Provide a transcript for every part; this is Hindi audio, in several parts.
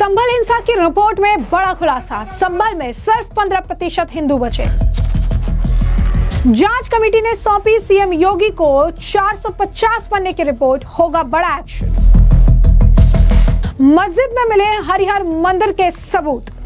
संभल हिंसा की रिपोर्ट में बड़ा खुलासा, संभल में सिर्फ 15% हिंदू बचे। जांच कमेटी ने सौंपी सीएम योगी को 450 पन्ने की रिपोर्ट, होगा बड़ा एक्शन। मस्जिद में मिले हरिहर मंदिर के सबूत।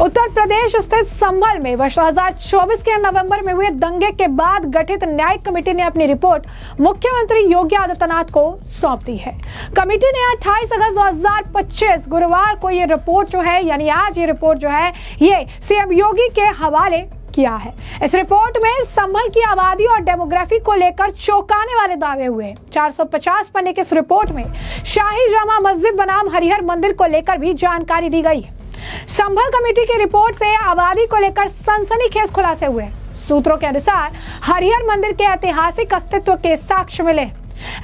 उत्तर प्रदेश स्थित संभल में वर्ष 2024 के नवंबर में हुए दंगे के बाद गठित न्यायिक कमेटी ने अपनी रिपोर्ट मुख्यमंत्री योगी आदित्यनाथ को सौंप दी है। कमेटी ने 28 अगस्त 2025 गुरुवार को ये रिपोर्ट जो है, यानी आज ये रिपोर्ट जो है, ये सीएम योगी के हवाले किया है। इस रिपोर्ट में संभल की आबादी और डेमोग्राफी को लेकर चौंकाने वाले दावे हुए। 450 पन्ने की इस रिपोर्ट में शाही जामा मस्जिद बनाम हरिहर मंदिर को लेकर भी जानकारी दी गई है। संभल कमेटी की रिपोर्ट से आबादी को लेकर सनसनीखेज खुलासे हुए। सूत्रों के अनुसार हरिहर मंदिर के ऐतिहासिक अस्तित्व के साक्ष्य मिले।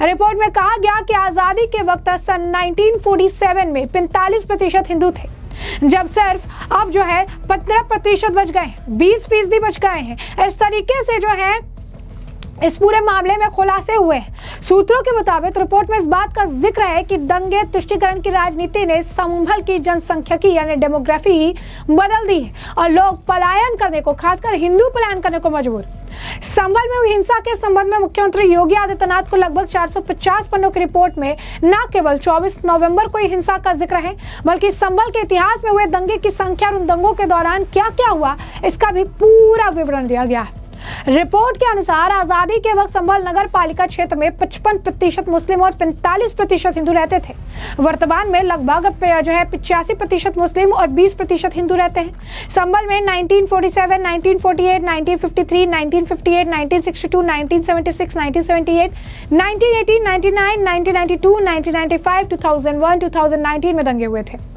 रिपोर्ट में कहा गया कि आजादी के वक्त सन 1947 में 45% हिंदू थे, जब सिर्फ अब जो है 15% बच गए, 20% बच गए हैं। इस तरीके से जो है इस पूरे मामले में खुलासे हुए हैं। सूत्रों के मुताबिक रिपोर्ट में इस बात का जिक्र है कि दंगे तुष्टीकरण की राजनीति ने संभल की जनसंख्यिकी यानी डेमोग्राफी बदल दी है और लोग पलायन करने को, खासकर हिंदू पलायन करने को मजबूर। संभल में हुई हिंसा के संबंध में मुख्यमंत्री योगी आदित्यनाथ को लगभग 450 पन्नों की रिपोर्ट में न केवल 24 नवंबर को हिंसा का जिक्र है, बल्कि संभल के इतिहास में हुए दंगे की संख्या और उन दंगों के दौरान क्या क्या हुआ, इसका भी पूरा विवरण दिया गया है। रिपोर्ट के अनुसार आजादी के वक्त संभल नगर पालिका क्षेत्र में 55% मुस्लिम और 45% हिंदू रहते थे। वर्तमान में लगभग जो है 85% मुस्लिम और 20% हिंदू रहते हैं। संभल में 1947, 1948, 1953, 1958, 1962, 1976, 1978, 1980, 1999, 1992, 1995, 2001, 2019 में दंगे हुए थे।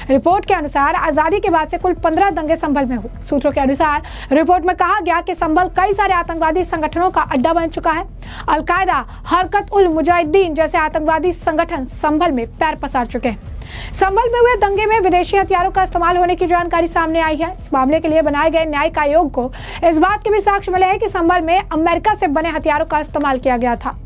रिपोर्ट के अनुसार आजादी के बाद से कुल 15 दंगे संभल में हुए। सूत्रों के अनुसार रिपोर्ट में कहा गया कि संभल कई सारे आतंकवादी संगठनों का अड्डा बन चुका है। अल-कायदा, हरकत उल मुजाहिदीन जैसे आतंकवादी संगठन संभल में पैर पसार चुके हैं। संभल में हुए दंगे में विदेशी हथियारों का इस्तेमाल होने की जानकारी सामने आई है। इस मामले के लिए बनाए गए न्यायिक आयोग को इस बात के भी साक्ष्य मिले हैं कि संभल में अमेरिका से बने हथियारों का इस्तेमाल किया गया था।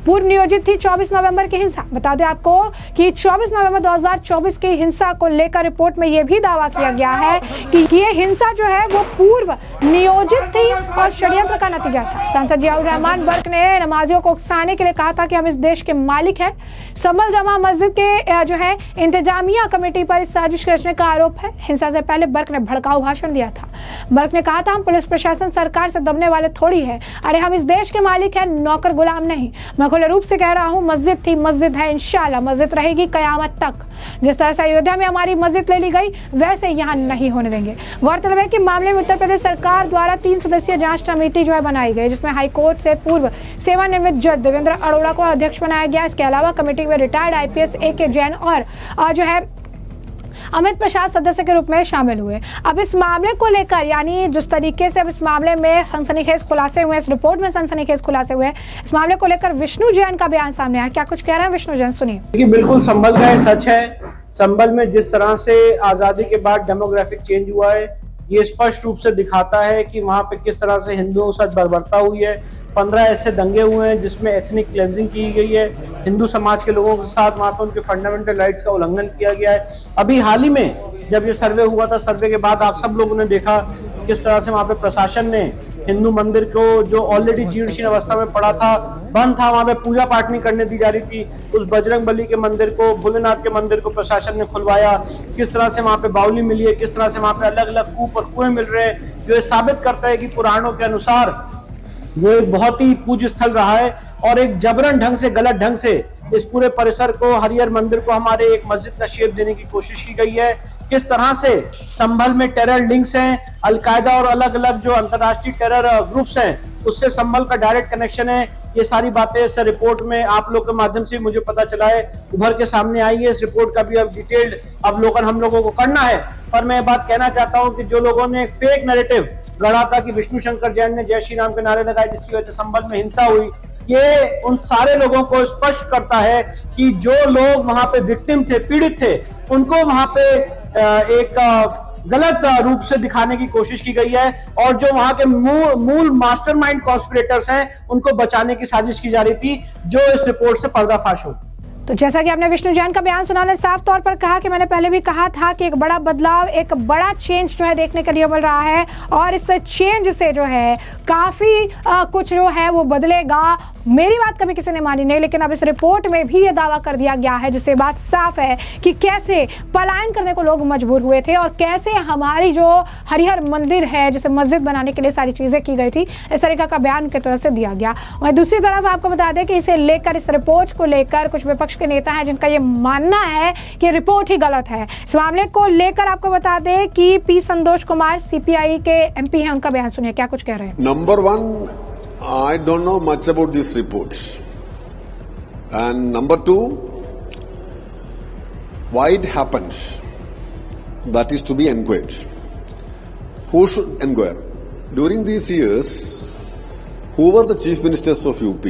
पूर्व नियोजित थी 24 नवंबर की हिंसा। बता दें आपको कि 24 नवंबर 2024 की हिंसा को लेकर रिपोर्ट में यह भी दावा किया गया है कि ये हिंसा जो है वो पूर्व नियोजित थी और षड्यंत्र का नतीजा था। सांसद जियाउर रहमान बर्क ने नमाजियों को उकसाने के लिए कहा था कि हम इस देश के मालिक हैं। संभल जामा मस्जिद के जो है इंतजामिया कमेटी पर इस साजिश रचने का आरोप है। हिंसा से पहले बर्क ने भड़काऊ भाषण दिया था। बर्क ने कहा था, हम पुलिस प्रशासन सरकार से दबने वाले थोड़ी है, अरे हम इस देश के मालिक हैं, नौकर गुलाम नहीं। मैं खुले रूप से कह रहा हूँ, मस्जिद थी, मस्जिद है, इंशाल्लाह मस्जिद रहेगी कयामत तक। जिस तरह से अयोध्या में हमारी मस्जिद ले ली गई, वैसे यहाँ नहीं होने देंगे। गौरतलब है कि मामले में उत्तर प्रदेश सरकार द्वारा 3 सदस्यीय जांच कमेटी जो है बनाई गई, जिसमें हाईकोर्ट से पूर्व सेवानिवृत्त जज देवेंद्र अरोड़ा को अध्यक्ष बनाया गया। इसके अलावा कमेटी में रिटायर्ड आईपीएस ए.के. जैन और जो है अमित प्रसाद सदस्य के रूप में शामिल हुए। अब इस मामले को लेकर, यानी जिस तरीके से अब इस मामले में सनसनीखेज खुलासे हुए, इस रिपोर्ट में सनसनीखेज खुलासे हुए, इस मामले को लेकर विष्णु जैन का बयान सामने आया। क्या कुछ कह रहे हैं विष्णु जैन, सुनिए। देखिए, बिल्कुल संभल का सच है। संभल में जिस तरह से आजादी के बाद डेमोग्राफिक चेंज हुआ है, ये स्पष्ट रूप से दिखाता है कि वहाँ पे किस तरह से हिंदुओं के साथ बर्बरता हुई है। 15 ऐसे दंगे हुए हैं जिसमें एथनिक क्लेंजिंग की गई है। हिंदू समाज के लोगों के साथ वहाँ पर उनके फंडामेंटल राइट्स का उल्लंघन किया गया है। अभी हाल ही में जब ये सर्वे हुआ था, सर्वे के बाद आप सब लोगों ने देखा किस तरह से वहाँ पे प्रशासन ने हिंदू मंदिर को, जो ऑलरेडी जीर्ण शीर्ण अवस्था में पड़ा था, बंद था, वहाँ पे पूजा पाठ नहीं करने दी जा रही थी, उस बजरंग बली के मंदिर को, भोलेनाथ के मंदिर को प्रशासन ने खुलवाया। किस तरह से वहाँ पे बावली मिली है, किस तरह से वहाँ पे अलग अलग कूप और कुएं मिल रहे हैं, जो ये साबित करता है कि पुराणों के अनुसार वो एक बहुत ही पूज्य स्थल रहा है और एक जबरन ढंग से, गलत ढंग से इस पूरे परिसर को, हरिहर मंदिर को हमारे एक मस्जिद का शेप देने की कोशिश की गई है। किस तरह से संभल में टेरर लिंक्स हैं, अलकायदा और अलग अलग जो अंतर्राष्ट्रीय टेरर ग्रुप्स हैं, उससे संभल का डायरेक्ट कनेक्शन है। ये सारी बातें इस रिपोर्ट में आप लोग के माध्यम से मुझे पता चला है, उभर के सामने आई है। इस रिपोर्ट का भी अब डिटेल्ड अवलोकन हम लोगों को करना है। पर मैं बात कहना चाहता हूँ कि जो लोगों ने एक फेक नैरेटिव गढ़ा था कि विष्णु शंकर जैन ने जय श्री राम के नारे लगाए, जिसकी वजह से संभल में हिंसा हुई, ये उन सारे लोगों को स्पष्ट करता है कि जो लोग वहां पे विक्टिम थे, पीड़ित थे, उनको वहां पे एक गलत रूप से दिखाने की कोशिश की गई है और जो वहां के मूल मास्टरमाइंड कॉन्स्पिरेटर्स हैं, उनको बचाने की साजिश की जा रही थी, जो इस रिपोर्ट से पर्दाफाश हो। तो जैसा कि आपने विष्णु जैन का बयान सुना, उन्होंने साफ तौर पर कहा कि मैंने पहले भी कहा था कि एक बड़ा बदलाव, एक बड़ा चेंज जो है देखने के लिए मिल रहा है और इस चेंज से जो है काफ़ी कुछ जो है वो बदलेगा। मेरी बात कभी किसी ने मानी नहीं, लेकिन अब इस रिपोर्ट में भी ये दावा कर दिया गया है, जिससे बात साफ है कि कैसे पलायन करने को लोग मजबूर हुए थे और कैसे हमारी जो हरिहर मंदिर है जिसे मस्जिद बनाने के लिए सारी चीज़ें की गई थी, इस तरीके का बयान उनकी तरफ से दिया गया। और दूसरी तरफ आपको बता दें कि इसे लेकर, इस रिपोर्ट को लेकर कुछ विपक्ष के नेता हैं जिनका ये मानना है कि रिपोर्ट ही गलत है। इस मामले को लेकर आपको बता दें कि पी संतोष कुमार सीपीआई के एमपी हैं, उनका बयान सुनिए क्या कुछ कह रहे हैं। Number one, I don't know much about these reports. And number two, why it happens, that is to be inquired. Who should inquire? During these years, who were the chief ministers of UP?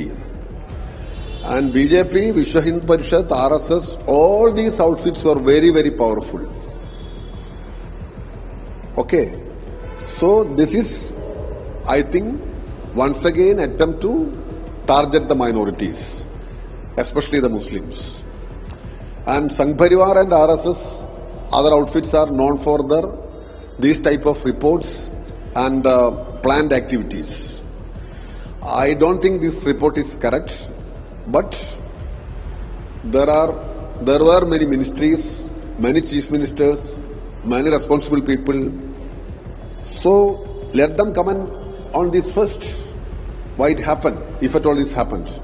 And BJP, Vishwa Hindu Parishad, RSS, all these outfits were very, very powerful. Okay. So this is, I think, once again attempt to target the minorities, especially the Muslims. And Sangh Parivar and RSS, other outfits are known for these type of reports and planned activities. I don't think this report is correct, but there were many ministries, many chief ministers, many responsible people. So let them comment on this first, why it happened, if at all this happens.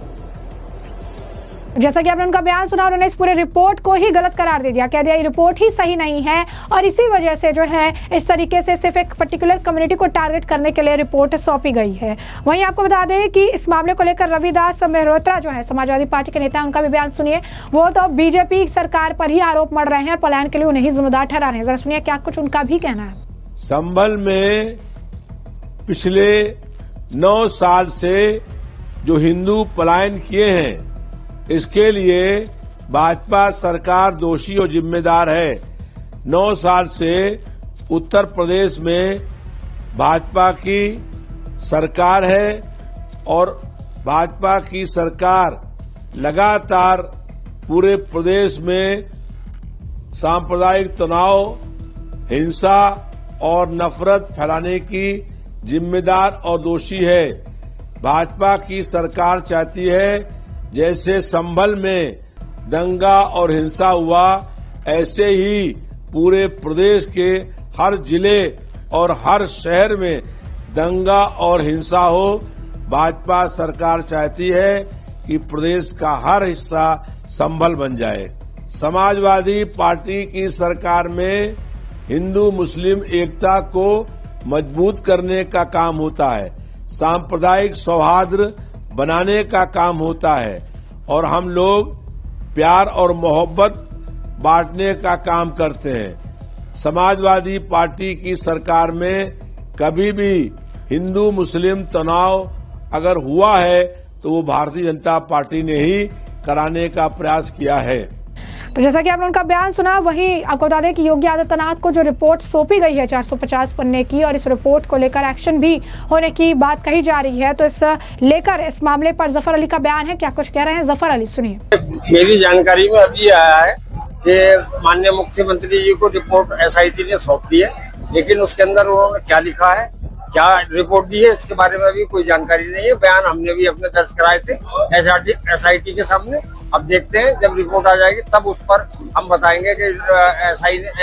जैसा कि आपने उनका बयान सुना, उन्होंने इस पूरे रिपोर्ट को ही गलत करार दे दिया, कह दिया ये रिपोर्ट ही सही नहीं है और इसी वजह से जो है इस तरीके से सिर्फ एक पर्टिकुलर कम्युनिटी को टारगेट करने के लिए रिपोर्ट सौंपी गई है। वहीं आपको बता दें कि इस मामले को लेकर रविदास मेहरोत्रा जो है समाजवादी पार्टी के नेता, उनका भी बयान सुनिए। वो तो बीजेपी सरकार पर ही आरोप मढ़ रहे हैं और पलायन के लिए उन्हें ही जिम्मेदार ठहरा रहे हैं। जरा सुनिए क्या कुछ उनका भी कहना है। संभल में पिछले 9 साल से जो हिंदू पलायन किए हैं, इसके लिए भाजपा सरकार दोषी और जिम्मेदार है। 9 साल से उत्तर प्रदेश में भाजपा की सरकार है और भाजपा की सरकार लगातार पूरे प्रदेश में सांप्रदायिक तनाव, हिंसा और नफरत फैलाने की जिम्मेदार और दोषी है। भाजपा की सरकार चाहती है जैसे संभल में दंगा और हिंसा हुआ, ऐसे ही पूरे प्रदेश के हर जिले और हर शहर में दंगा और हिंसा हो। भाजपा सरकार चाहती है कि प्रदेश का हर हिस्सा संभल बन जाए। समाजवादी पार्टी की सरकार में हिंदू मुस्लिम एकता को मजबूत करने का काम होता है, सांप्रदायिक सौहार्द बनाने का काम होता है और हम लोग प्यार और मोहब्बत बांटने का काम करते हैं। समाजवादी पार्टी की सरकार में कभी भी हिंदू मुस्लिम तनाव अगर हुआ है तो वो भारतीय जनता पार्टी ने ही कराने का प्रयास किया है। तो जैसा कि आपने उनका बयान सुना, वहीं आपको बता दें कि योगी आदित्यनाथ को जो रिपोर्ट सौंपी गई है 450 पन्ने की, और इस रिपोर्ट को लेकर एक्शन भी होने की बात कही जा रही है। तो इस लेकर इस मामले पर जफर अली का बयान है, क्या कुछ कह रहे हैं जफर अली, सुनिए। मेरी जानकारी में अभी आया है कि माननीय मुख्यमंत्री जी को रिपोर्ट एसआईटी ने सौंप दी है, लेकिन उसके अंदर उन्होंने क्या लिखा है, क्या रिपोर्ट दी है, इसके बारे में अभी कोई जानकारी नहीं है। बयान हमने भी अपने दर्ज कराए थे एसआईटी के सामने। अब देखते हैं जब रिपोर्ट आ जाएगी तब उस पर हम बताएंगे कि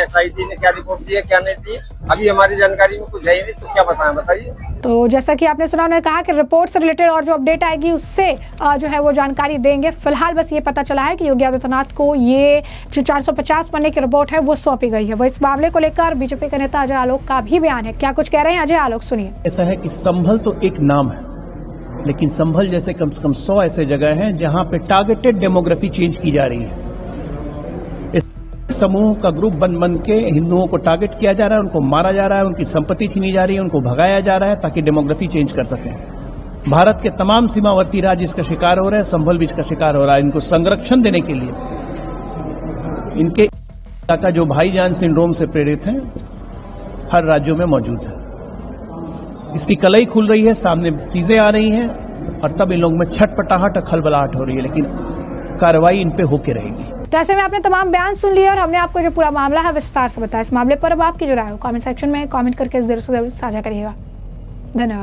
एसआईटी ने क्या रिपोर्ट दी है, क्या नहीं दी है। अभी हमारी जानकारी में कुछ है ही नहीं, तो क्या बताएं, बताइए। तो जैसा कि आपने सुना, उन्होंने कहा कि रिपोर्ट से रिलेटेड और जो अपडेट आएगी उससे जो है वो जानकारी देंगे। फिलहाल बस ये पता चला है कि योगी आदित्यनाथ को ये जो 450 पन्ने की रिपोर्ट है वो सौंपी गई है। वो इस मामले को लेकर बीजेपी के नेता अजय आलोक का भी बयान है, क्या कुछ कह रहे हैं अजय आलोक, सुनिए। ऐसा है कि संभल तो एक नाम है, लेकिन संभल जैसे कम से कम 100 ऐसे जगह हैं जहां पे टारगेटेड डेमोग्राफी चेंज की जा रही है। इस समूह का ग्रुप बन बन के हिंदुओं को टारगेट किया जा रहा है, उनको मारा जा रहा है, उनकी संपत्ति छीनी जा रही है, उनको भगाया जा रहा है ताकि डेमोग्राफी चेंज कर सकें। भारत के तमाम सीमावर्ती राज्य इसका शिकार हो रहे हैं, संभल भी इसका शिकार हो रहा है। इनको संरक्षण देने के लिए इनके का जो भाईजान सिंड्रोम से प्रेरित हैं हर राज्यों में मौजूद है। इसकी कलई खुल रही है, सामने चीजें आ रही हैं और तब इन लोगों में छटपटाहट और खलबलाहट हो रही है। लेकिन कार्रवाई इन पे होके रहेगी। तो ऐसे में आपने तमाम बयान सुन लिए और हमने आपको जो पूरा मामला है विस्तार से बताया। इस मामले पर अब आपकी जो राय हो कमेंट सेक्शन में कमेंट करके जरूर से जरूर साझा करिएगा। धन्यवाद।